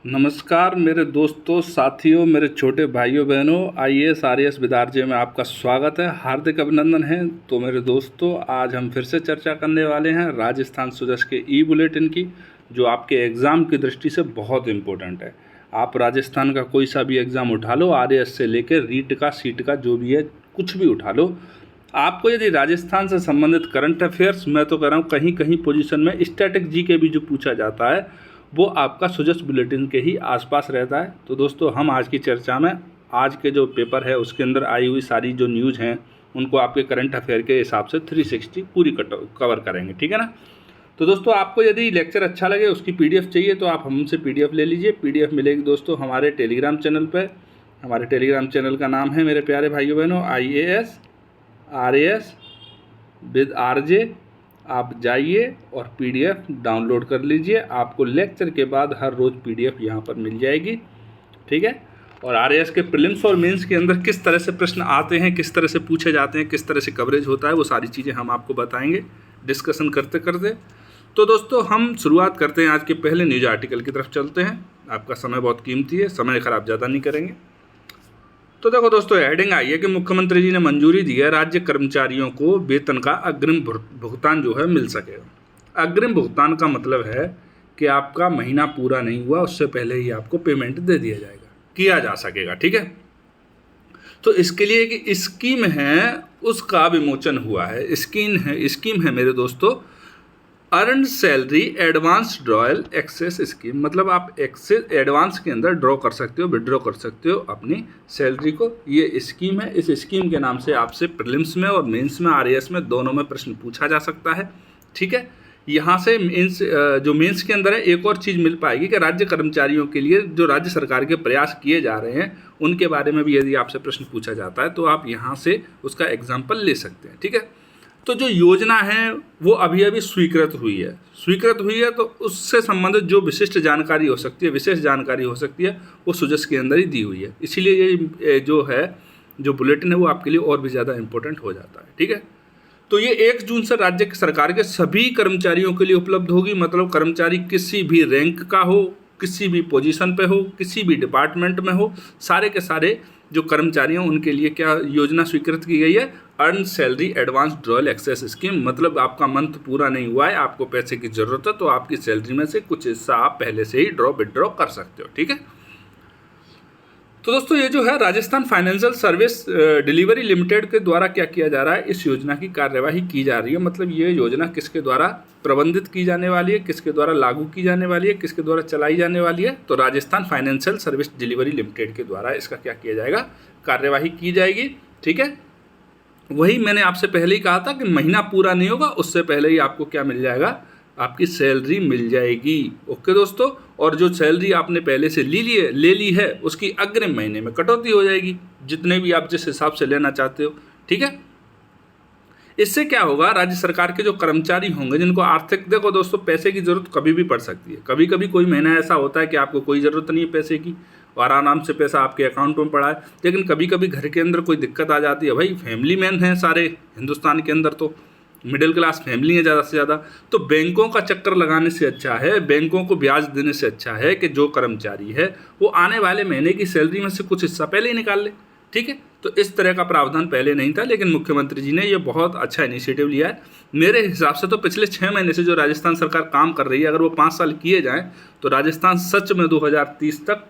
नमस्कार मेरे दोस्तों, साथियों, मेरे छोटे भाइयों बहनों, आईएएस आरएएस विद्यार्थी में आपका स्वागत है, हार्दिक अभिनंदन है। तो मेरे दोस्तों, आज हम फिर से चर्चा करने वाले हैं राजस्थान सुजस के ई बुलेटिन की, जो आपके एग्ज़ाम की दृष्टि से बहुत इम्पोर्टेंट है। आप राजस्थान का कोई सा भी एग्ज़ाम उठा लो, आरएएस से लेकर रीट का, सीट का, जो भी है, कुछ भी उठा लो। आपको यदि राजस्थान से संबंधित करंट अफेयर्स, मैं तो कह रहा हूँ कहीं कहीं पोजीशन में स्टैटिक जी के भी जो पूछा जाता है, वो आपका सुजस बुलेटिन के ही आसपास रहता है। तो दोस्तों, हम आज की चर्चा में आज के जो पेपर है उसके अंदर आई हुई सारी जो न्यूज़ हैं उनको आपके करंट अफेयर के हिसाब से 360 पूरी कवर करेंगे, ठीक है ना। तो दोस्तों, आपको यदि लेक्चर अच्छा लगे, उसकी पीडीएफ चाहिए तो आप हमसे पीडीएफ ले लीजिए। पीडीएफ मिलेगी दोस्तों हमारे टेलीग्राम चैनल पर। हमारे टेलीग्राम चैनल का नाम है, मेरे प्यारे भाइयों बहनों, IAS RAS विद RJ। आप जाइए और पीडीएफ डाउनलोड कर लीजिए। आपको लेक्चर के बाद हर रोज़ पीडीएफ यहाँ पर मिल जाएगी, ठीक है। और आरएएस के प्रीलिम्स और मेंस के अंदर किस तरह से प्रश्न आते हैं, किस तरह से पूछे जाते हैं, किस तरह से कवरेज होता है, वो सारी चीज़ें हम आपको बताएंगे डिस्कशन करते करते। तो दोस्तों, हम शुरुआत करते हैं आज के पहले न्यूज आर्टिकल की तरफ चलते हैं। आपका समय बहुत कीमती है, समय ख़राब ज़्यादा नहीं करेंगे। तो देखो दोस्तों, हेडिंग आई है कि मुख्यमंत्री जी ने मंजूरी दी है राज्य कर्मचारियों को वेतन का अग्रिम भुगतान जो है मिल सकेगा। अग्रिम भुगतान का मतलब है कि आपका महीना पूरा नहीं हुआ उससे पहले ही आपको पेमेंट दे दिया जाएगा, किया जा सकेगा, ठीक है। तो इसके लिए एक स्कीम है, उसका विमोचन हुआ है। स्कीम है मेरे दोस्तों, earn salary advance drawal access scheme. मतलब आप एक्सेस एडवांस के अंदर ड्रॉ कर सकते हो, विड्रॉ कर सकते हो अपनी सैलरी को। ये स्कीम है। इस स्कीम के नाम से आपसे प्रीलिम्स में और मेंस में, आरएएस में, दोनों में प्रश्न पूछा जा सकता है, ठीक है। यहाँ से मेंस, जो मेंस के अंदर है, एक और चीज़ मिल पाएगी कि राज्य कर्मचारियों के लिए जो राज्य सरकार के प्रयास किए जा रहे हैं उनके बारे में भी यदि आपसे प्रश्न पूछा जाता है तो आप यहाँ से उसका एग्जाम्पल ले सकते हैं, ठीक है। तो जो योजना है वो अभी अभी स्वीकृत हुई है, तो उससे संबंधित जो विशिष्ट जानकारी हो सकती है, विशेष जानकारी हो सकती है, वो सुजस के अंदर ही दी हुई है। इसीलिए ये जो बुलेटिन है वो आपके लिए और भी ज़्यादा इम्पोर्टेंट हो जाता है, ठीक है। तो ये 1 जून से राज्य सरकार के सभी कर्मचारियों के लिए उपलब्ध होगी। मतलब कर्मचारी किसी भी रैंक का हो, किसी भी पोजीशन पे हो, किसी भी डिपार्टमेंट में हो, सारे के सारे जो कर्मचारी हैं उनके लिए क्या योजना स्वीकृत की गई है, earn salary advance drawal access scheme. मतलब आपका मंथ पूरा नहीं हुआ है, आपको पैसे की ज़रूरत है, तो आपकी सैलरी में से कुछ हिस्सा आप पहले से ही विड्रॉ कर सकते हो, ठीक है। तो दोस्तों, ये जो है Rajasthan financial service delivery limited के द्वारा क्या किया जा रहा है, इस योजना की कार्यवाही की जा रही है। मतलब ये योजना किसके द्वारा प्रबंधित की जाने वाली है, किसके द्वारा लागू की जाने वाली है, किसके द्वारा चलाई जाने वाली है, तो Rajasthan financial service delivery limited के द्वारा इसका क्या किया जाएगा, कार्यवाही की जाएगी, ठीक है। वही मैंने आपसे पहले ही कहा था कि महीना पूरा नहीं होगा उससे पहले ही आपको क्या मिल जाएगा, आपकी सैलरी मिल जाएगी। ओके दोस्तों, और जो सैलरी आपने पहले से ले ली है उसकी अग्रिम महीने में कटौती हो जाएगी, जितने भी आप जिस हिसाब से लेना चाहते हो, ठीक है। इससे क्या होगा, राज्य सरकार के जो कर्मचारी होंगे जिनको आर्थिक, देखो दोस्तों, पैसे की ज़रूरत कभी भी पड़ सकती है। कभी कभी कोई महीना ऐसा होता है कि आपको कोई ज़रूरत नहीं है पैसे की और आराम से पैसा आपके अकाउंट में पड़ा है। लेकिन कभी कभी घर के अंदर कोई दिक्कत आ जाती है। भाई, फैमिली मैन हैं सारे हिंदुस्तान के अंदर, तो मिडिल क्लास फैमिली है ज़्यादा से ज़्यादा। तो बैंकों का चक्कर लगाने से अच्छा है, बैंकों को ब्याज देने से अच्छा है कि जो कर्मचारी है वो आने वाले महीने की सैलरी में से कुछ हिस्सा पहले ही निकाल ले, ठीक है। तो इस तरह का प्रावधान पहले नहीं था, लेकिन मुख्यमंत्री जी ने ये बहुत अच्छा इनिशिएटिव लिया है। मेरे हिसाब से तो पिछले 6 महीने से जो राजस्थान सरकार काम कर रही है, अगर वो 5 साल किए जाएँ तो राजस्थान सच में 2030 तक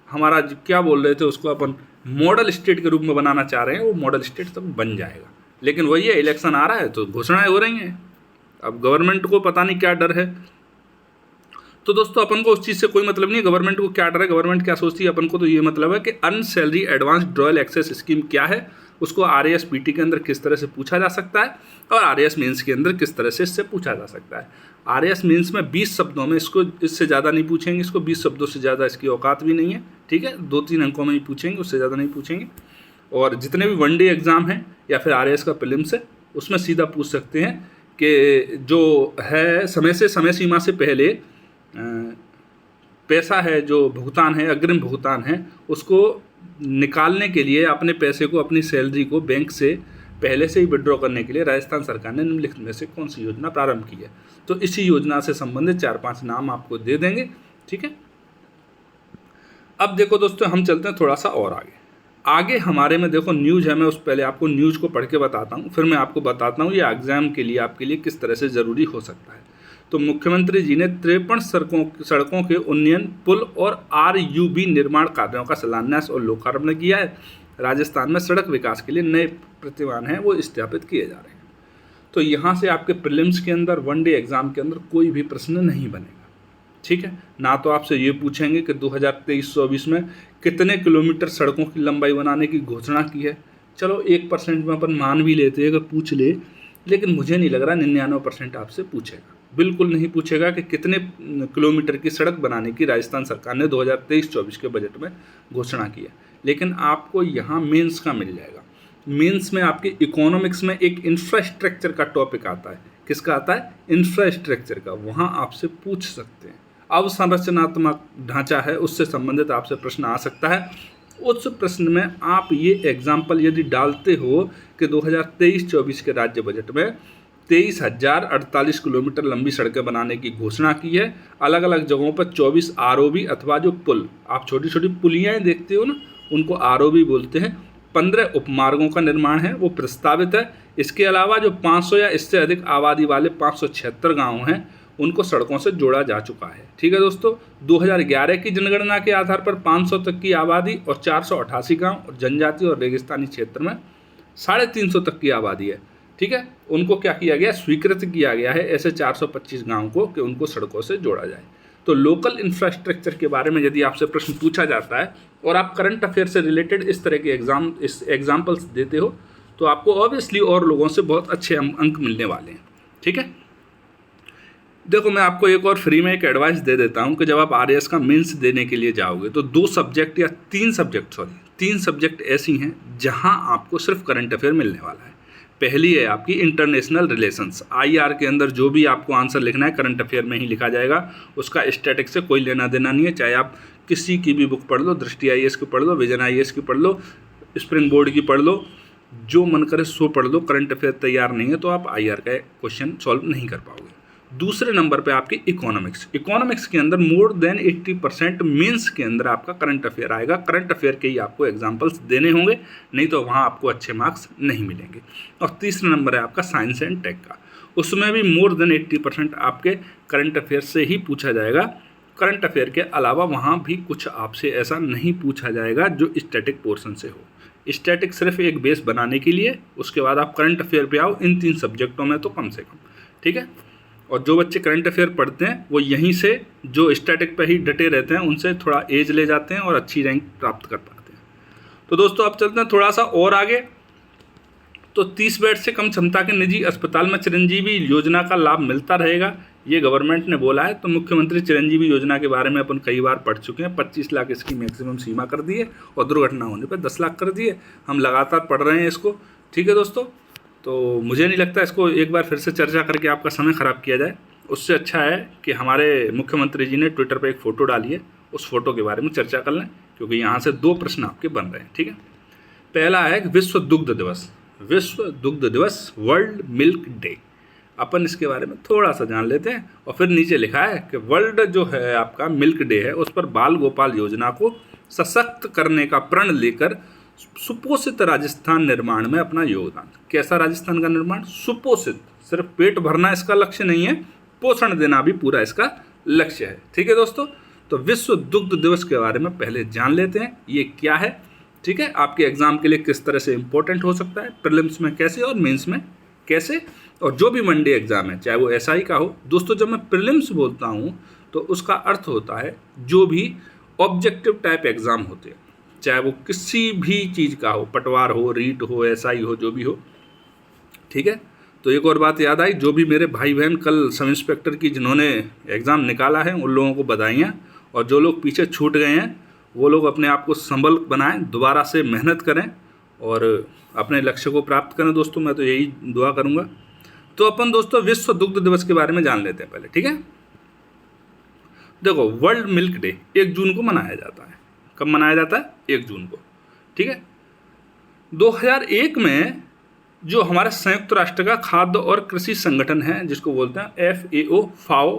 हमारा क्या बोल रहे थे उसको अपन मॉडल स्टेट के रूप में बनाना चाह रहे हैं, वो मॉडल स्टेट तक बन जाएगा। लेकिन वही है, इलेक्शन आ रहा है तो घोषणाएं हो रही हैं। अब गवर्नमेंट को पता नहीं क्या डर है। तो दोस्तों, अपन को उस चीज़ से कोई मतलब नहीं है गवर्नमेंट को क्या डर है, गवर्नमेंट क्या सोचती है। अपन को तो ये मतलब है कि earn salary advance drawal access scheme क्या है, उसको आरएएस पीटी के अंदर किस तरह से पूछा जा सकता है और आरएएस मेंस के अंदर किस तरह से इससे पूछा जा सकता है। आरएएस मेंस में 20 शब्दों में इसको, इससे ज़्यादा नहीं पूछेंगे, इसको 20 शब्दों से ज़्यादा इसकी औकात भी नहीं है, ठीक है। 2-3 अंकों में ही पूछेंगे, उससे ज़्यादा नहीं पूछेंगे। और जितने भी वनडे एग्ज़ाम हैं या फिर आरएएस का प्रीलिम्स है, उसमें सीधा पूछ सकते हैं कि जो है समय सीमा से पहले पैसा है, जो भुगतान है, अग्रिम भुगतान है, उसको निकालने के लिए अपने पैसे को, अपनी सैलरी को बैंक से पहले से ही विड्रॉ करने के लिए राजस्थान सरकार ने निम्नलिखित में से कौन सी योजना प्रारंभ की है। तो इसी योजना से संबंधित 4-5 नाम आपको दे देंगे, ठीक है। अब देखो दोस्तों, हम चलते हैं थोड़ा सा और आगे। आगे हमारे में देखो न्यूज़ है, मैं उस पहले आपको न्यूज़ को पढ़ के बताता हूँ, फिर मैं आपको बताता हूँ ये एग्ज़ाम के लिए आपके लिए किस तरह से ज़रूरी हो सकता है। तो मुख्यमंत्री जी ने 53 सड़कों के उन्नयन, पुल और RUB निर्माण कार्यों का शिलान्यास और लोकार्पण किया है। राजस्थान में सड़क विकास के लिए नए प्रतिमान हैं वो स्थापित किए जा रहे हैं। तो यहाँ से आपके प्रीलिम्स के अंदर, वन डे एग्ज़ाम के अंदर कोई भी प्रश्न नहीं बनेगा, ठीक है ना। तो आपसे ये पूछेंगे कि 2023-24 में कितने किलोमीटर सड़कों की लंबाई बनाने की घोषणा की है। चलो 1% में अपन मान भी लेते हैं अगर पूछ ले, लेकिन मुझे नहीं लग रहा 99% आपसे पूछेगा, बिल्कुल नहीं पूछेगा कि कितने किलोमीटर की सड़क बनाने की राजस्थान सरकार ने 2023-24 के बजट में घोषणा की है। लेकिन आपको यहाँ मेंस का मिल जाएगा। मेंस में आपके इकोनॉमिक्स में एक इंफ्रास्ट्रक्चर का टॉपिक आता है। किसका आता है? इंफ्रास्ट्रक्चर का। वहाँ आपसे पूछ सकते हैं। अवसंरचनात्मक ढांचा है, उससे संबंधित आपसे प्रश्न आ सकता है। उस प्रश्न में आप ये एग्जाम्पल यदि डालते हो कि 2023-24 के राज्य बजट में 23,048 किलोमीटर लंबी सड़कें बनाने की घोषणा की है। अलग अलग जगहों पर 24 ROB अथवा जो पुल, आप छोटी छोटी पुलियाँ देखते हो ना, उनको ROB बोलते हैं। 15 उपमार्गों का निर्माण है वो प्रस्तावित है। इसके अलावा जो 500 या इससे अधिक आबादी वाले 576 गाँव हैं उनको सड़कों से जोड़ा जा चुका है। ठीक है दोस्तों, 2011 की जनगणना के आधार पर 500 तक की आबादी और 488 गांव और जनजातीय और रेगिस्तानी क्षेत्र में 350 तक की आबादी है। ठीक है, उनको क्या किया गया? स्वीकृत किया गया है ऐसे 425 गांव को कि उनको सड़कों से जोड़ा जाए। तो लोकल इंफ्रास्ट्रक्चर के बारे में यदि आपसे प्रश्न पूछा जाता है और आप करंट अफेयर से रिलेटेड इस तरह के एग्जाम्पल्स देते हो तो आपको ऑब्वियसली और लोगों से बहुत अच्छे अंक मिलने वाले हैं। ठीक है, देखो मैं आपको एक और फ्री में एक एडवाइस दे देता हूँ कि जब आप RAS का मेंस देने के लिए जाओगे तो 2 सब्जेक्ट या 3 सब्जेक्ट ऐसी हैं जहाँ आपको सिर्फ करंट अफेयर मिलने वाला है। पहली है आपकी इंटरनेशनल रिलेशंस। IR के अंदर जो भी आपको आंसर लिखना है करंट अफेयर में ही लिखा जाएगा, उसका स्टैटिक से कोई लेना देना नहीं है। चाहे आप किसी की भी बुक पढ़ लो, दृष्टि IAS की पढ़ लो, विजन IAS की पढ़ लो, स्प्रिंग बोर्ड की पढ़ लो, जो मन करे सो पढ़ लो। करंट अफेयर तैयार नहीं है तो आप IR का क्वेश्चन सॉल्व नहीं कर पाओगे। दूसरे नंबर पे आपकी इकोनॉमिक्स के अंदर मोर देन 80% मेंस के अंदर आपका करंट अफेयर आएगा। करंट अफेयर के ही आपको एग्जांपल्स देने होंगे, नहीं तो वहाँ आपको अच्छे मार्क्स नहीं मिलेंगे। और तीसरा नंबर है आपका साइंस एंड टेक का, उसमें भी मोर देन 80% आपके करंट अफेयर से ही पूछा जाएगा। करंट अफेयर के अलावा वहाँ भी कुछ आपसे ऐसा नहीं पूछा जाएगा जो स्टैटिक पोर्शन से हो। स्टैटिक सिर्फ एक बेस बनाने के लिए, उसके बाद आप करंट अफेयर पे आओ इन 3 सब्जेक्टों में तो कम से कम। ठीक है, और जो बच्चे करंट अफेयर पढ़ते हैं वो यहीं से जो स्टैटिक पे ही डटे रहते हैं उनसे थोड़ा एज ले जाते हैं और अच्छी रैंक प्राप्त कर पाते हैं। तो दोस्तों अब चलते हैं थोड़ा सा और आगे। तो 30 बेड से कम क्षमता के निजी अस्पताल में चिरंजीवी योजना का लाभ मिलता रहेगा, ये गवर्नमेंट ने बोला है। तो मुख्यमंत्री चिरंजीवी योजना के बारे में अपन कई बार पढ़ चुके हैं। 25 लाख इसकी मैक्सिमम सीमा कर दी है और दुर्घटना होने पर 10 लाख कर दिए। हम लगातार पढ़ रहे हैं इसको। ठीक है दोस्तों, तो मुझे नहीं लगता इसको एक बार फिर से चर्चा करके आपका समय ख़राब किया जाए। उससे अच्छा है कि हमारे मुख्यमंत्री जी ने ट्विटर पर एक फ़ोटो डाली है, उस फोटो के बारे में चर्चा कर लें, क्योंकि यहाँ से 2 प्रश्न आपके बन रहे हैं। ठीक है, पहला है विश्व दुग्ध दिवस। विश्व दुग्ध दिवस, वर्ल्ड मिल्क डे। अपन इसके बारे में थोड़ा सा जान लेते हैं। और फिर नीचे लिखा है कि वर्ल्ड जो है आपका मिल्क डे है, उस पर बाल गोपाल योजना को सशक्त करने का प्रण लेकर सुपोषित राजस्थान निर्माण में अपना योगदान। कैसा राजस्थान का निर्माण? सुपोषित, सिर्फ पेट भरना इसका लक्ष्य नहीं है, पोषण देना भी पूरा इसका लक्ष्य है। ठीक है दोस्तों, तो विश्व दुग्ध दिवस के बारे में पहले जान लेते हैं ये क्या है। ठीक है, आपके एग्जाम के लिए किस तरह से इंपॉर्टेंट हो सकता है, प्रीलिम्स में कैसे और मेंस में कैसे, और जो भी वन डे एग्जाम है चाहे वो SI का हो। दोस्तों जब मैं प्रीलिम्स बोलता हूँ तो उसका अर्थ होता है जो भी ऑब्जेक्टिव टाइप एग्जाम होते हैं, चाहे वो किसी भी चीज़ का हो, पटवार हो, रीट हो, SI हो, जो भी हो। ठीक है, तो एक और बात याद आई, जो भी मेरे भाई बहन कल सब इंस्पेक्टर की जिन्होंने एग्ज़ाम निकाला है उन लोगों को बधाइयाँ, और जो लोग पीछे छूट गए हैं वो लोग अपने आप को संबल बनाएं, दोबारा से मेहनत करें और अपने लक्ष्य को प्राप्त करें। दोस्तों मैं तो यही दुआ करूँगा। तो अपन दोस्तों विश्व दुग्ध दिवस के बारे में जान लेते हैं पहले। ठीक है, देखो वर्ल्ड मिल्क डे 1 जून को मनाया जाता है। कब मनाया जाता है? 1 जून को। ठीक है, 2001 में जो हमारे संयुक्त राष्ट्र का खाद्य और कृषि संगठन है, जिसको बोलते हैं FAO,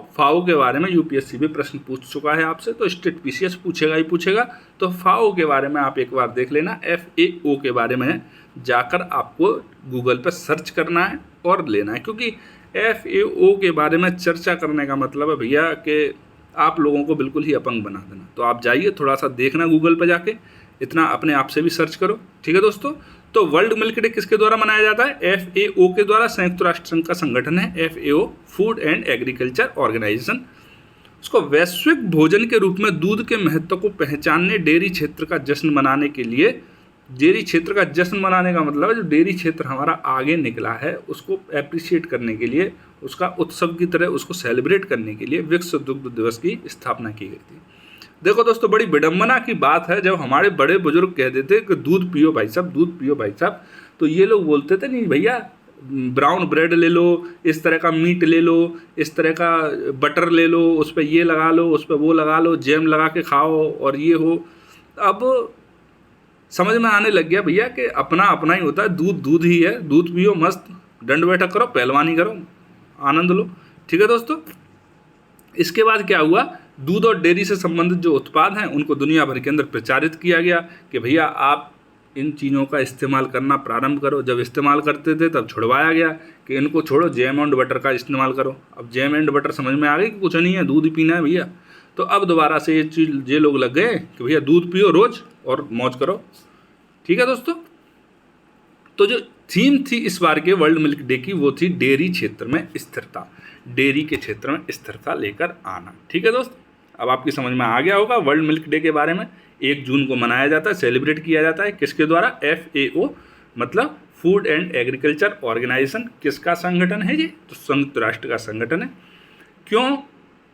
फाओ के बारे में यूपीएससी भी प्रश्न पूछ चुका है आपसे, तो स्टेट पीसीएस पूछेगा ही पूछेगा। तो फाओ के बारे में आप एक बार देख लेना। FAO के बारे में जाकर आपको गूगल पर सर्च करना है और लेना है, क्योंकि FAO के बारे में चर्चा करने का मतलब है भैया कि आप लोगों को बिल्कुल ही अपंग बना देना। तो आप जाइए, थोड़ा सा देखना गूगल पर जाके, इतना अपने आप से भी सर्च करो, ठीक है दोस्तों। तो वर्ल्ड मिल्क डे किसके द्वारा मनाया जाता है? FAO के द्वारा। संयुक्त राष्ट्र संघ का संगठन है FAO, Food and Agriculture Organization. उसको वैश्विक भोजन के रूप में दूध के महत्व को पहचानने, डेयरी क्षेत्र का जश्न मनाने के लिए, डेयरी क्षेत्र का जश्न मनाने का मतलब है जो डेयरी क्षेत्र हमारा आगे निकला है उसको एप्रिशिएट करने के लिए, उसका उत्सव की तरह उसको सेलिब्रेट करने के लिए विश्व दुग्ध दिवस की स्थापना की गई थी। देखो दोस्तों, बड़ी विडम्बना की बात है, जब हमारे बड़े बुजुर्ग कह देते कि दूध पियो भाई साहब, दूध पियो भाई साहब, तो ये लोग बोलते थे नहीं भैया, ब्राउन ब्रेड ले लो, इस तरह का मीट ले लो, इस तरह का बटर ले लो, उस पर ये लगा लो, उस पर वो लगा लो, जैम लगा के खाओ और ये हो। अब समझ में आने लग गया भैया कि अपना अपना ही होता है, दूध दूध ही है, दूध पियो, मस्त दंड बैठक करो, पहलवानी करो, आनंद लो, ठीक है दोस्तों। इसके बाद क्या हुआ, दूध और डेयरी से संबंधित जो उत्पाद हैं उनको दुनिया भर के अंदर प्रचारित किया गया कि भैया आप इन चीज़ों का इस्तेमाल करना प्रारंभ करो। जब इस्तेमाल करते थे तब छुड़वाया गया कि इनको छोड़ो, जैम एंड बटर का इस्तेमाल करो। अब जैम एंड बटर समझ में आ गई कि कुछ नहीं है, दूध ही पीना है भैया। तो अब दोबारा से ये लोग लग गए कि भैया दूध पियो रोज़ और मौज करो, ठीक है दोस्तों। तो जो थीम थी इस बार के वर्ल्ड मिल्क डे की, वो थी डेयरी क्षेत्र में स्थिरता, डेयरी के क्षेत्र में स्थिरता लेकर आना, ठीक है दोस्त। अब आपकी समझ में आ गया होगा वर्ल्ड मिल्क डे के बारे में। 1 जून को मनाया जाता है, सेलिब्रेट किया जाता है, किसके द्वारा? FAO मतलब फूड एंड एग्रीकल्चर ऑर्गेनाइजेशन। किसका संगठन है ये? तो संयुक्त राष्ट्र का संगठन है। क्यों?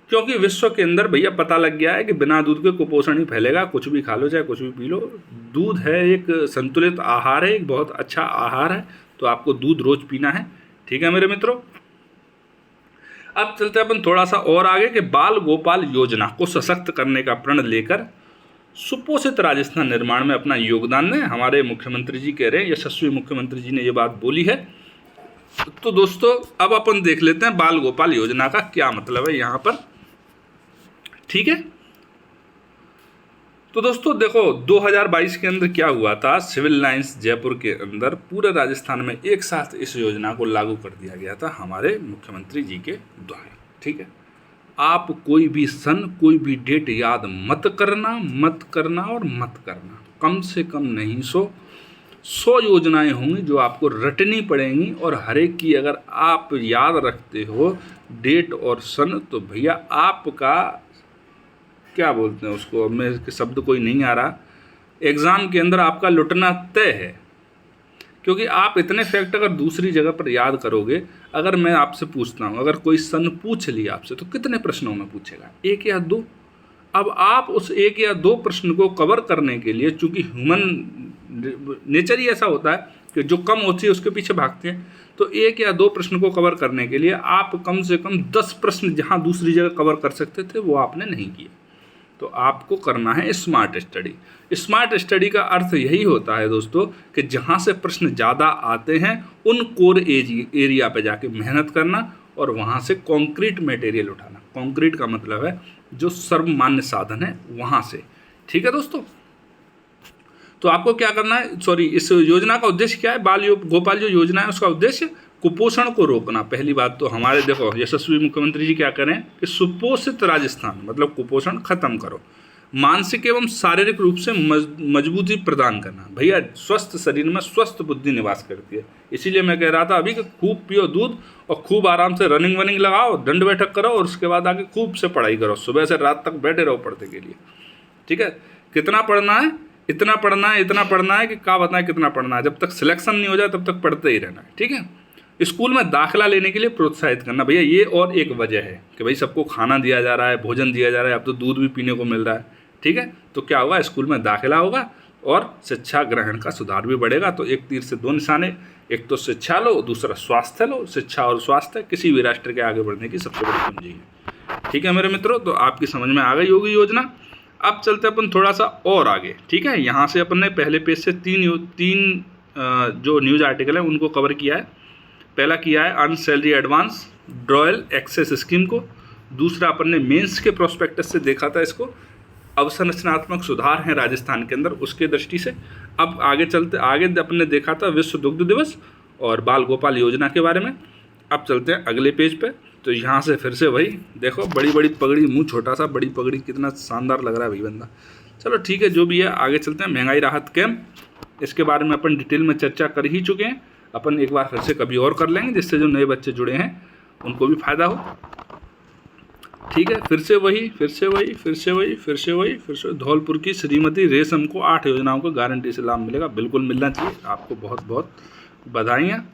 क्योंकि विश्व के अंदर भैया पता लग गया है कि बिना दूध के कुपोषण ही फैलेगा। कुछ भी खा लो, चाहे कुछ भी पी लो, दूध है एक संतुलित आहार है, एक बहुत अच्छा आहार है, तो आपको दूध रोज पीना है, ठीक है मेरे मित्रों। अब चलते हैं अपन थोड़ा सा और आगे कि बाल गोपाल योजना को सशक्त करने का प्रण लेकर सुपोषित राजस्थान निर्माण में अपना योगदान दें। हमारे मुख्यमंत्री जी कह रहे हैं, यशस्वी मुख्यमंत्री जी ने ये बात बोली है। तो दोस्तों अब अपन देख लेते हैं बाल गोपाल योजना का क्या मतलब है यहाँ पर, ठीक है। तो दोस्तों देखो 2022 के अंदर क्या हुआ था, सिविल लाइंस जयपुर के अंदर पूरे राजस्थान में एक साथ इस योजना को लागू कर दिया गया था हमारे मुख्यमंत्री जी के द्वारा, ठीक है। आप कोई भी सन, कोई भी डेट याद मत करना और मत करना, कम से कम नहीं 100 योजनाएं होंगी जो आपको रटनी पड़ेंगी, और हर एक की अगर आप याद रखते हो डेट और सन, तो भैया आपका क्या बोलते हैं उसको, मेरे शब्द कोई नहीं आ रहा, एग्ज़ाम के अंदर आपका लुटना तय है। क्योंकि आप इतने फैक्ट अगर दूसरी जगह पर याद करोगे, अगर मैं आपसे पूछता हूँ, अगर कोई सन पूछ लिया आपसे, तो कितने प्रश्नों में पूछेगा? 1 या 2। अब आप उस 1 या 2 प्रश्न को कवर करने के लिए, चूंकि ह्यूमन नेचर ही ऐसा होता है कि जो कम होती है उसके पीछे भागते हैं, तो 1 या 2 प्रश्न को कवर करने के लिए आप कम से कम 10 प्रश्न जहाँ दूसरी जगह कवर कर सकते थे वो आपने नहीं किया। तो आपको करना है स्मार्ट स्टडी। स्मार्ट स्टडी का अर्थ यही होता है दोस्तों कि जहाँ से प्रश्न ज़्यादा आते हैं उन कोर एरिया पे जाके मेहनत करना और वहाँ से कॉन्क्रीट मटेरियल उठाना। कॉन्क्रीट का मतलब है जो सर्वमान्य साधन है वहाँ से, ठीक है दोस्तों। तो आपको क्या करना है, इस योजना का उद्देश्य क्या है? बाल गोपाल जो योजना है उसका उद्देश्य कुपोषण को रोकना। पहली बात तो हमारे देखो यशस्वी मुख्यमंत्री जी क्या करें कि सुपोषित राजस्थान मतलब कुपोषण खत्म करो, मानसिक एवं शारीरिक रूप से मजबूती प्रदान करना। भैया स्वस्थ शरीर में स्वस्थ बुद्धि निवास करती है, इसीलिए मैं कह रहा था अभी कि खूब पियो दूध और खूब आराम से रनिंग वनिंग लगाओ, दंड बैठक करो, और उसके बाद आके खूब से पढ़ाई करो, सुबह से रात तक बैठे रहो पढ़ने के लिए, ठीक है। कितना पढ़ना है? इतना पढ़ना है कि क्या बताएं कितना पढ़ना है। जब तक सिलेक्शन नहीं हो जाए तब तक पढ़ते ही रहना है, ठीक है। स्कूल में दाखिला लेने के लिए प्रोत्साहित करना। भैया ये और एक वजह है कि भाई सबको खाना दिया जा रहा है, भोजन दिया जा रहा है, अब तो दूध भी पीने को मिल रहा है, ठीक है। तो क्या होगा, स्कूल में दाखिला होगा और शिक्षा ग्रहण का सुधार भी बढ़ेगा। तो एक तीर से 2 निशाने, एक तो शिक्षा लो, दूसरा स्वास्थ्य लो। शिक्षा और स्वास्थ्य किसी भी राष्ट्र के आगे बढ़ने की सबसे बड़ी पूंजी है, ठीक है मेरे मित्रों। तो आपकी समझ में आ गई होगी योजना। अब चलते अपन थोड़ा सा और आगे, ठीक है। यहाँ से अपन ने पहले पेज से 3 जो न्यूज़ आर्टिकल है उनको कवर किया है। पहला किया है earn salary advance drawal access scheme को। दूसरा अपन ने मेंस के प्रोस्पेक्टस से देखा था इसको, अवसंरचनात्मक सुधार हैं राजस्थान के अंदर उसके दृष्टि से। अब आगे चलते आगे अपन ने देखा था विश्व दुग्ध दिवस और बाल गोपाल योजना के बारे में। अब चलते हैं अगले पेज पे। तो यहाँ से फिर से वही देखो, बड़ी बड़ी पगड़ी, मुंह छोटा सा, बड़ी पगड़ी, कितना शानदार लग रहा है भाई बंदा। चलो ठीक है, जो भी है आगे चलते हैं। महंगाई राहत कैंप, इसके बारे में अपन डिटेल में चर्चा कर ही चुके हैं। अपन एक बार फिर से कभी और कर लेंगे, जिससे जो नए बच्चे जुड़े हैं उनको भी फायदा हो। ठीक है, फिर से वही धौलपुर की श्रीमती रेशम को 8 योजनाओं को गारंटी से लाभ मिलेगा। बिल्कुल मिलना चाहिए, आपको बहुत बहुत बधाइयाँ।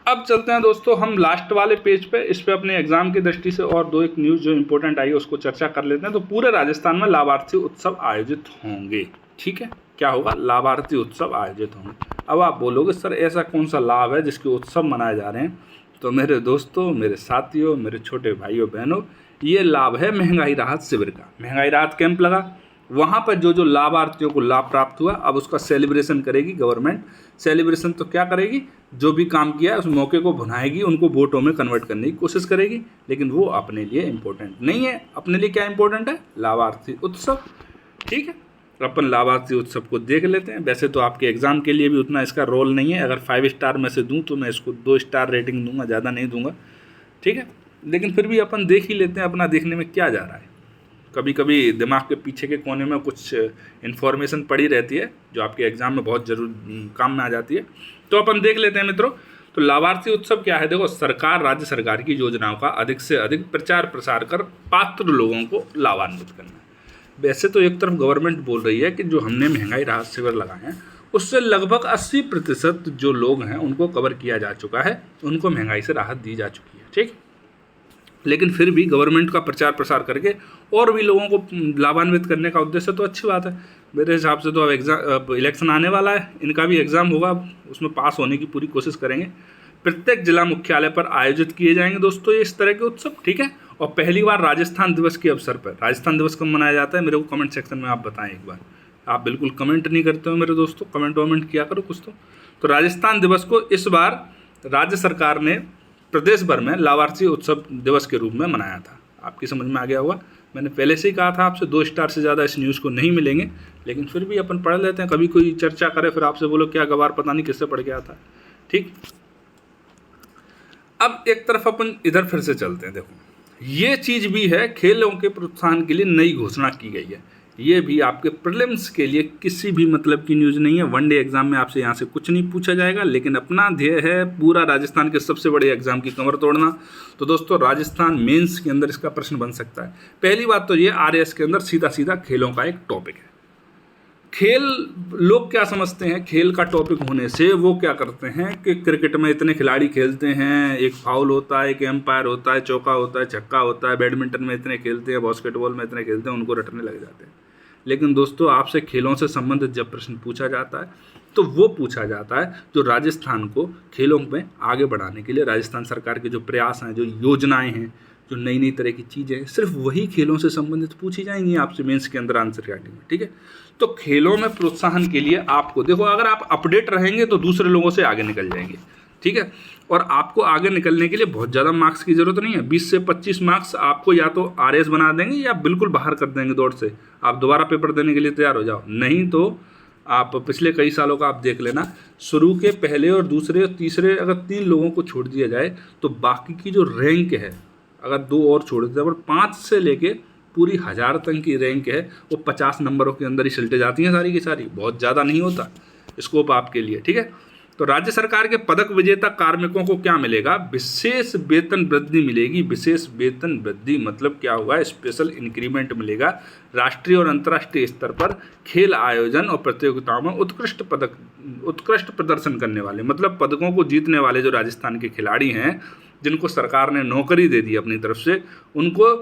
अब चलते हैं दोस्तों हम लास्ट वाले पेज पे। इस पे अपने एग्जाम की दृष्टि से और 2-1 न्यूज़ जो इंपॉर्टेंट आई है उसको चर्चा कर लेते हैं। तो पूरे राजस्थान में लाभार्थी उत्सव आयोजित होंगे। ठीक है, क्या होगा? लाभार्थी उत्सव आयोजित होंगे। अब आप बोलोगे सर ऐसा कौन सा लाभ है जिसके उत्सव मनाए जा रहे हैं? तो मेरे दोस्तों, मेरे साथियों, मेरे छोटे भाइयों बहनों, ये लाभ है महंगाई राहत शिविर का। महंगाई राहत कैंप लगा, वहाँ पर जो लाभार्थियों को लाभ प्राप्त हुआ, अब उसका सेलिब्रेशन करेगी गवर्नमेंट। सेलिब्रेशन तो क्या करेगी? जो भी काम किया है उस मौके को भुनाएगी, उनको वोटों में कन्वर्ट करने की कोशिश करेगी। लेकिन वो अपने लिए इम्पोर्टेंट नहीं है। अपने लिए क्या इम्पोर्टेंट है? लाभार्थी उत्सव। ठीक है, अपन लाभार्थी उत्सव को देख लेते हैं। वैसे तो आपके एग्जाम के लिए भी उतना इसका रोल नहीं है। अगर 5 स्टार में से दूं तो मैं इसको 2 स्टार रेटिंग दूंगा, ज़्यादा नहीं दूंगा। ठीक है, लेकिन फिर भी अपन देख ही लेते हैं, अपना देखने में क्या जा रहा है। कभी कभी दिमाग के पीछे के कोने में कुछ इन्फॉर्मेशन पड़ी रहती है जो आपके एग्जाम में बहुत काम में आ जाती है। तो अपन देख लेते हैं मित्रों। तो लाभार्थी उत्सव क्या है? देखो, सरकार, राज्य सरकार की योजनाओं का अधिक से अधिक प्रचार प्रसार कर पात्र लोगों को लाभान्वित करना है। वैसे तो एक तरफ गवर्नमेंट बोल रही है कि जो हमने महंगाई राहत शिविर लगाए हैं उससे लगभग 80% जो लोग हैं उनको कवर किया जा चुका है, उनको महंगाई से राहत दी जा चुकी है। ठीक, लेकिन फिर भी गवर्नमेंट का प्रचार प्रसार करके और भी लोगों को लाभान्वित करने का उद्देश्य तो अच्छी बात है। मेरे हिसाब से तो अब इलेक्शन आने वाला है, इनका भी एग्ज़ाम होगा, उसमें पास होने की पूरी कोशिश करेंगे। प्रत्येक जिला मुख्यालय पर आयोजित किए जाएंगे दोस्तों ये इस तरह के उत्सव। ठीक है, और पहली बार राजस्थान दिवस के अवसर पर, राजस्थान दिवस कब मनाया जाता है मेरे को कमेंट सेक्शन में आप बताएं एक बार। आप बिल्कुल कमेंट नहीं करते हो मेरे दोस्तों, कमेंट किया करो कुछ तो राजस्थान दिवस को इस बार राज्य सरकार ने प्रदेश भर में लाभार्थी उत्सव दिवस के रूप में मनाया था। आपकी समझ में आ गया होगा। मैंने पहले से ही कहा था आपसे 2 स्टार से ज़्यादा इस न्यूज़ को नहीं मिलेंगे, लेकिन फिर भी अपन पढ़ लेते हैं। कभी कोई चर्चा करे फिर आपसे बोलो क्या गवार, पता नहीं किससे पढ़ के आता। ठीक, अब एक तरफ अपन इधर फिर से चलते हैं। देखो, ये चीज़ भी है, खेलों के प्रोत्साहन के लिए नई घोषणा की गई है। ये भी आपके प्रीलिम्स के लिए किसी भी मतलब की न्यूज़ नहीं है। वनडे एग्जाम में आपसे यहाँ से कुछ नहीं पूछा जाएगा, लेकिन अपना ध्येय है पूरा राजस्थान के सबसे बड़े एग्जाम की कमर तोड़ना। तो दोस्तों, राजस्थान मेंस के अंदर इसका प्रश्न बन सकता है। पहली बात तो ये, आरएएस के अंदर सीधा सीधा खेलों का एक टॉपिक है। खेल, लोग क्या समझते हैं खेल का टॉपिक होने से? वो क्या करते हैं कि क्रिकेट में इतने खिलाड़ी खेलते हैं, एक फाउल होता है, एक एम्पायर होता है, चौका होता है, छक्का होता है, बैडमिंटन में इतने खेलते हैं, बास्केटबॉल में इतने खेलते हैं, उनको रटने लग जाते हैं। लेकिन दोस्तों, आपसे खेलों से संबंधित जब प्रश्न पूछा जाता है तो वो पूछा जाता है जो राजस्थान को खेलों में आगे बढ़ाने के लिए राजस्थान सरकार के जो प्रयास हैं, जो योजनाएं हैं, जो नई नई तरह की चीज़ें हैं, सिर्फ वही खेलों से संबंधित पूछी जाएंगी आपसे मेंस के अंदर आंसर राइटिंग में। ठीक है, तो खेलों में प्रोत्साहन के लिए आपको देखो, अगर आप अपडेट रहेंगे तो दूसरे लोगों से आगे निकल जाएंगे। ठीक है, और आपको आगे निकलने के लिए बहुत ज़्यादा मार्क्स की ज़रूरत नहीं है। 20 से 25 मार्क्स आपको या तो आरएएस बना देंगे या बिल्कुल बाहर कर देंगे दौड़ से। आप दोबारा पेपर देने के लिए तैयार हो जाओ। नहीं तो आप पिछले कई सालों का आप देख लेना, शुरू के पहले और दूसरे और तीसरे अगर 3 लोगों को छोड़ दिया जाए तो बाकी की जो रैंक है, अगर 2 और छोड़ दिया, पर 5 से लेके पूरी 1000 तक की रैंक है, वो 50 नंबरों के अंदर ही सिलटे जाती हैं सारी की सारी। बहुत ज़्यादा नहीं होता स्कोप आपके लिए। ठीक है, तो राज्य सरकार के पदक विजेता कार्मिकों को क्या मिलेगा? विशेष वेतन वृद्धि मिलेगी। विशेष वेतन वृद्धि मतलब क्या होगा? स्पेशल इंक्रीमेंट मिलेगा। राष्ट्रीय और अंतर्राष्ट्रीय स्तर पर खेल आयोजन और प्रतियोगिताओं में उत्कृष्ट प्रदर्शन करने वाले, मतलब पदकों को जीतने वाले जो राजस्थान के खिलाड़ी हैं, जिनको सरकार ने नौकरी दे दी अपनी तरफ से, उनको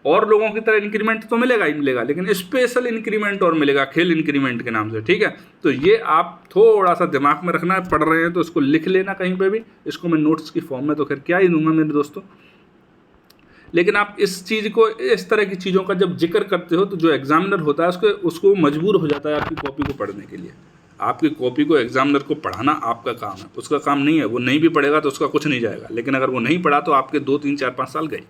और लोगों की तरह इंक्रीमेंट तो मिलेगा ही मिलेगा, लेकिन स्पेशल इंक्रीमेंट और मिलेगा खेल इंक्रीमेंट के नाम से। ठीक है, तो ये आप थोड़ा सा दिमाग में रखना है। पढ़ रहे हैं तो इसको लिख लेना कहीं पे भी। इसको मैं नोट्स की फॉर्म में तो खैर क्या ही दूंगा मेरे दोस्तों, लेकिन आप इस चीज़ को, इस तरह की चीज़ों का जब जिक्र करते हो तो जो एग्जामिनर होता है उसको मजबूर हो जाता है आपकी कॉपी को पढ़ने के लिए। आपकी कॉपी को एग्जामिनर को पढ़ाना आपका काम है, उसका काम नहीं है। वो नहीं भी पढ़ेगा तो उसका कुछ नहीं जाएगा, लेकिन अगर वो नहीं पढ़ा तो आपके 2, 3, 4, 5 साल गए।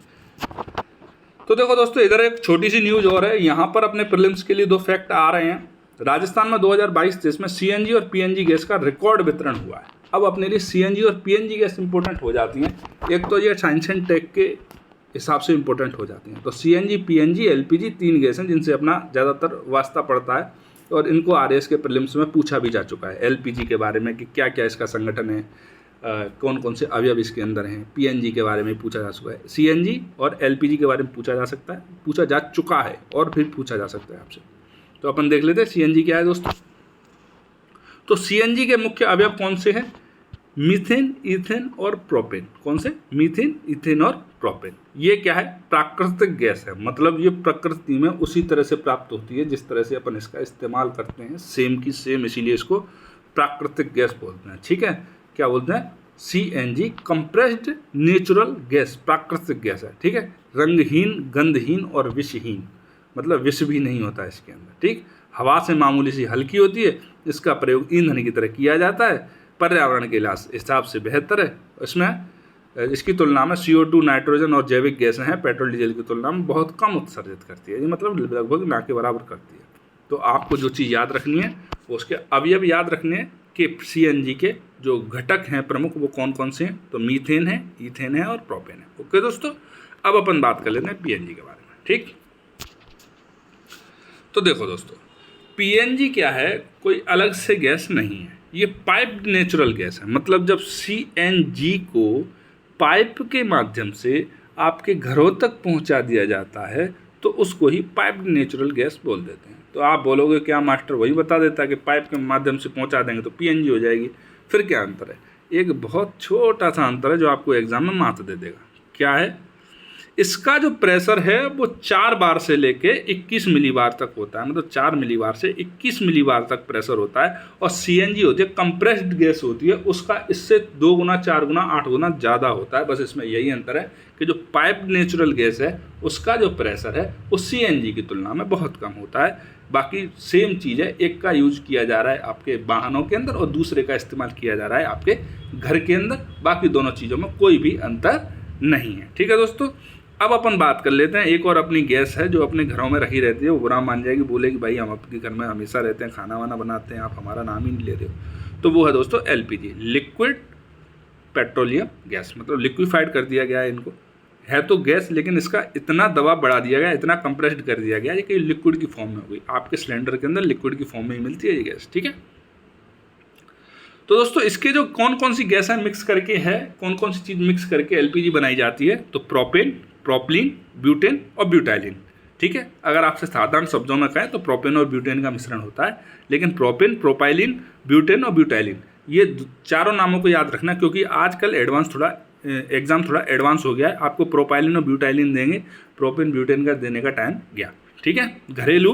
तो देखो दोस्तों, इधर एक छोटी सी न्यूज़ और है। यहाँ पर अपने प्रीलिम्स के लिए 2 फैक्ट आ रहे हैं। राजस्थान में 2022-23 में CNG और PNG गैस का रिकॉर्ड वितरण हुआ है। अब अपने लिए CNG और PNG गैस इंपॉर्टेंट हो जाती हैं। एक तो ये साइंस एंड टेक के हिसाब से इंपॉर्टेंट हो जाती हैं। तो CNG, PNG, LPG 3 गैस हैं जिनसे अपना ज़्यादातर वास्ता पड़ता है, और इनको RAS के प्रीलिम्स में पूछा भी जा चुका है। LPG के बारे में कि क्या क्या इसका संगठन है, कौन कौन से अवयव इसके अंदर हैं। PNG के बारे में पूछा जा चुका है। CNG और LPG के बारे में पूछा जा सकता है, पूछा जा चुका है और फिर पूछा जा सकता है आपसे। तो अपन देख लेते हैं CNG क्या है दोस्तों। तो CNG के मुख्य अवयव कौन से हैं? मीथेन, इथेन और प्रोपेन। कौन से? मीथेन, इथेन और प्रोपेन। ये क्या है? प्राकृतिक गैस है। मतलब ये प्रकृति में उसी तरह से प्राप्त होती है जिस तरह से अपन इसका इस्तेमाल करते हैं, सेम की सेम, इसीलिए इसको प्राकृतिक गैस बोलते हैं। ठीक है, क्या बोलते हैं? CNG कंप्रेस्ड नेचुरल गैस, प्राकृतिक गैस है। ठीक है, रंगहीन, गंधहीन और विषहीन, मतलब विष भी नहीं होता है इसके अंदर। ठीक, हवा से मामूली सी हल्की होती है। इसका प्रयोग ईंधन की तरह किया जाता है, पर्यावरण के हिसाब से बेहतर है। इसमें इसकी तुलना में CO2, नाइट्रोजन और जैविक गैसें हैं पेट्रोल डीजल की तुलना में बहुत कम उत्सर्जित करती है। ये मतलब लगभग ना के बराबर करती है। तो आपको जो चीज़ याद रखनी है वो उसके अवयव याद रखने हैं कि CNG के जो घटक हैं प्रमुख वो कौन कौन से हैं। तो मीथेन है, इथेन है और प्रोपेन है। ओके दोस्तों, अब अपन बात कर लेते हैं PNG के बारे में। ठीक, तो देखो दोस्तों, PNG क्या है? कोई अलग से गैस नहीं है, ये पाइप्ड नेचुरल गैस है। मतलब जब CNG को पाइप के माध्यम से आपके घरों तक पहुंचा दिया जाता है तो उसको ही पाइप्ड नेचुरल गैस बोल देते हैं। तो आप बोलोगे क्या मास्टर वही बता देता है कि पाइप के माध्यम से पहुंचा देंगे तो PNG हो जाएगी? फिर क्या अंतर है? एक बहुत छोटा सा अंतर है जो आपको एग्जाम में मात दे देगा। क्या है? इसका जो प्रेशर है वो 4 बार से लेके 21 मिलीबार तक होता है। मतलब 4 मिलीबार से 21 मिलीबार तक प्रेशर होता है। और CNG होती है, कंप्रेस्ड गैस होती है, उसका इससे 2 गुना, 4 गुना, 8 गुना ज़्यादा होता है। बस इसमें यही अंतर है कि जो पाइप्ड नेचुरल गैस है उसका जो प्रेशर है वो CNG की तुलना में बहुत कम होता है। बाकी सेम चीज़ है, एक का यूज किया जा रहा है आपके वाहनों के अंदर और दूसरे का इस्तेमाल किया जा रहा है आपके घर के अंदर। बाकी दोनों चीज़ों में कोई भी अंतर नहीं है। ठीक है दोस्तों, अब अपन बात कर लेते हैं एक और अपनी गैस है जो अपने घरों में रही रहती है। वो बुरा मान जाएगी, बोलेगी भाई हम आपके घर में हमेशा रहते हैं, खाना वाना बनाते हैं, आप हमारा नाम ही नहीं ले रहे हो। तो वो है दोस्तों LPG, लिक्विड पेट्रोलियम गैस। मतलब लिक्विफाइड कर दिया गया है इनको, है तो गैस लेकिन इसका इतना दबाव बढ़ा दिया गया, इतना कंप्रेस्ड कर दिया गया कि लिक्विड की फॉर्म में हो गई। आपके सिलेंडर के अंदर लिक्विड की फॉर्म में ही मिलती है ये गैस। ठीक है, तो दोस्तों इसके जो कौन कौन सी गैसें मिक्स करके है, कौन कौन सी चीज़ मिक्स करके LPG बनाई जाती है? तो प्रोपेन, प्रोपलीन, ब्यूटेन और ब्यूटाइलिन। ठीक है, अगर आपसे साधारण शब्दों में कहें तो प्रोपेन और ब्यूटेन का मिश्रण होता है। लेकिन प्रोपेन, प्रोपाइलिन, ब्यूटेन और ब्यूटाइलिन, ये चारों नामों को याद रखना क्योंकि आजकल एग्जाम थोड़ा एडवांस हो गया है। आपको प्रोपाइलिन और ब्यूटाइलिन देंगे, प्रोपेन ब्यूटेन का देने का टाइम गया। ठीक है, घरेलू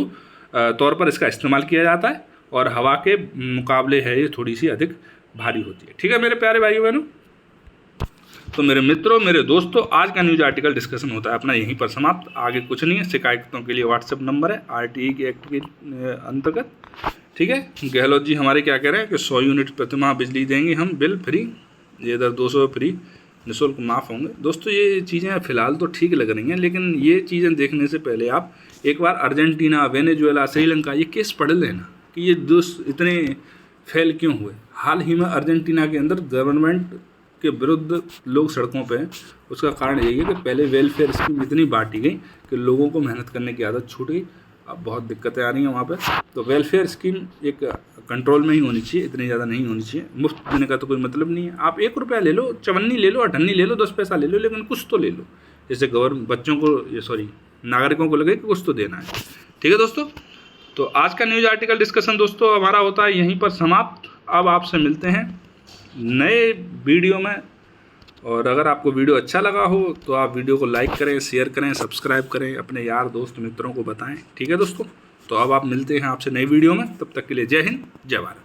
तौर पर इसका इस्तेमाल किया जाता है और हवा के मुकाबले है ये थोड़ी सी अधिक भारी होती है। ठीक है मेरे प्यारे भाइयों बहनों, तो मेरे मित्रों, मेरे दोस्तों, आज का न्यूज आर्टिकल डिस्कशन होता है अपना यहीं पर समाप्त। आगे कुछ नहीं है। शिकायतों के लिए व्हाट्सएप नंबर है RTE के एक्ट के अंतर्गत। ठीक है, गहलोत जी हमारे क्या कह रहे हैं कि 100 यूनिट प्रतिमाह बिजली देंगे हम, बिल फ्री, ये इधर 200 फ्री निःशुल्क माफ़ होंगे। दोस्तों ये चीज़ें फ़िलहाल तो ठीक लग रही हैं, लेकिन ये चीज़ें देखने से पहले आप एक बार अर्जेंटीना, वेनेजुएला, श्रीलंका ये केस पढ़ लेना कि ये इतने फेल क्यों हुए। हाल ही में अर्जेंटीना के अंदर गवर्नमेंट के विरुद्ध लोग सड़कों पे हैं। उसका कारण यही है कि पहले वेलफेयर स्कीम इतनी बांटी गई कि लोगों को मेहनत करने की आदत छूट गई। अब बहुत दिक्कतें आ रही हैं वहाँ पे। तो वेलफेयर स्कीम एक कंट्रोल में ही होनी चाहिए, इतनी ज़्यादा नहीं होनी चाहिए। मुफ्त देने का तो कोई मतलब नहीं है। आप 1 रुपया ले लो, चवन्नी ले लो, अठन्नी ले लो, 10 पैसा ले लो, लेकिन कुछ तो ले लो। जैसे बच्चों को नागरिकों को लगे कि कुछ तो देना है। ठीक है दोस्तों, तो आज का न्यूज़ आर्टिकल डिस्कशन दोस्तों हमारा होता है यहीं पर समाप्त। अब आपसे मिलते हैं नए वीडियो में। और अगर आपको वीडियो अच्छा लगा हो तो आप वीडियो को लाइक करें, शेयर करें, सब्सक्राइब करें, अपने यार दोस्त मित्रों को बताएं। ठीक है दोस्तों, तो अब आप मिलते हैं आपसे नई वीडियो में। तब तक के लिए जय हिंद, जय भारत।